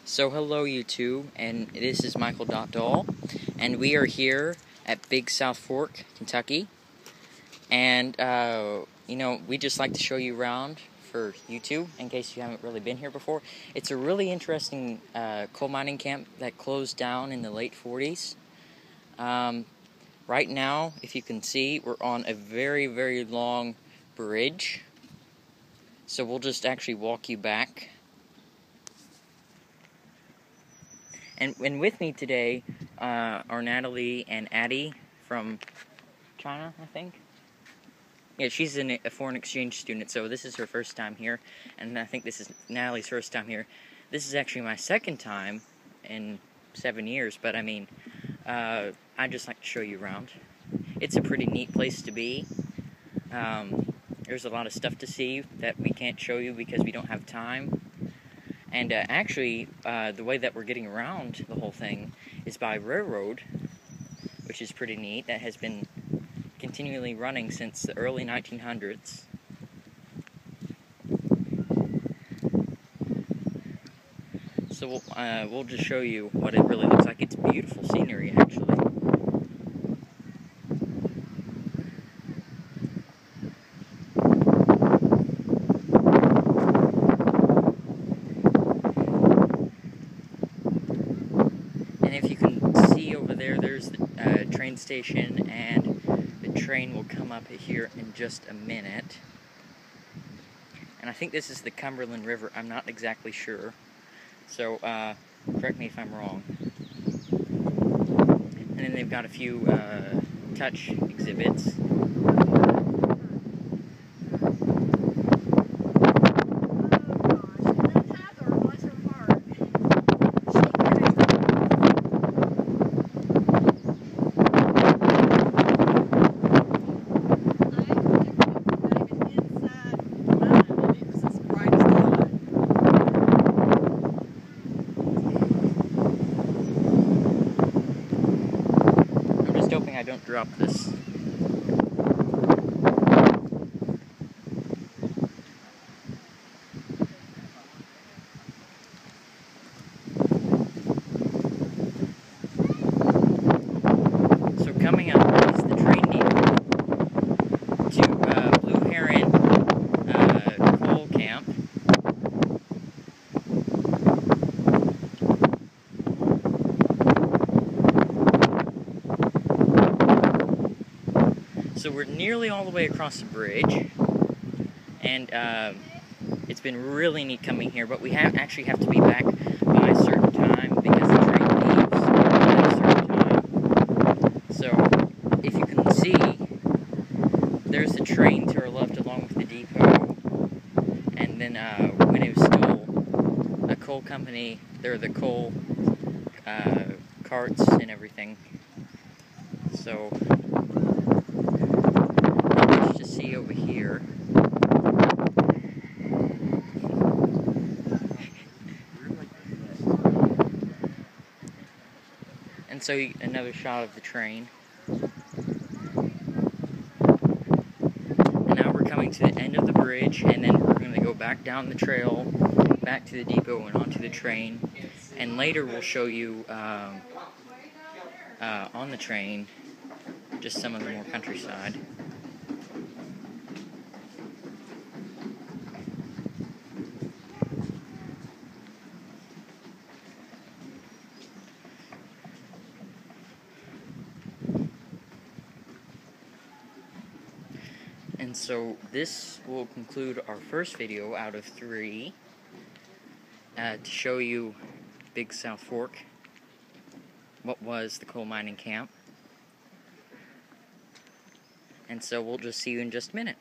So hello YouTube, and this is Michael Doll, and we are here at Big South Fork, Kentucky, and we just like to show you around for YouTube in case you haven't really been here before. It's a really interesting coal mining camp that closed down in the late 40s. Right now, if you can see, we're on a very, very long bridge, so we'll just actually walk you back. And with me today are Natalie and Addie from China, I think. Yeah, she's a foreign exchange student, so this is her first time here, and I think this is Natalie's first time here. This is actually my second time in 7 years, but I mean, I'd just like to show you around. It's a pretty neat place to be. There's a lot of stuff to see that we can't show you because we don't have time. And actually, the way that we're getting around the whole thing is by railroad, which is pretty neat. That has been continually running since the early 1900s. So we'll just show you what it really looks like. It's beautiful scenery, actually. And if you can see over there, there's the train station, and the train will come up here in just a minute. And I think this is the Cumberland River. I'm not exactly sure, so correct me if I'm wrong. And then they've got a few touch exhibits. Hoping I don't drop this. So coming up is the train depot to Blue Heron coal camp. So we're nearly all the way across the bridge, and it's been really neat coming here, but we actually have to be back by a certain time because the train leaves at a certain time. So if you can see, there's the train to our left along with the depot, and then when it was still a coal company, there are the coal carts and everything. So see over here. And so another shot of the train. And now we're coming to the end of the bridge, and then we're going to go back down the trail, back to the depot and onto the train. And later we'll show you on the train just some of the more countryside. And so this will conclude our first video out of 3 to show you Big South Fork, what was the coal mining camp. And so we'll just see you in just a minute.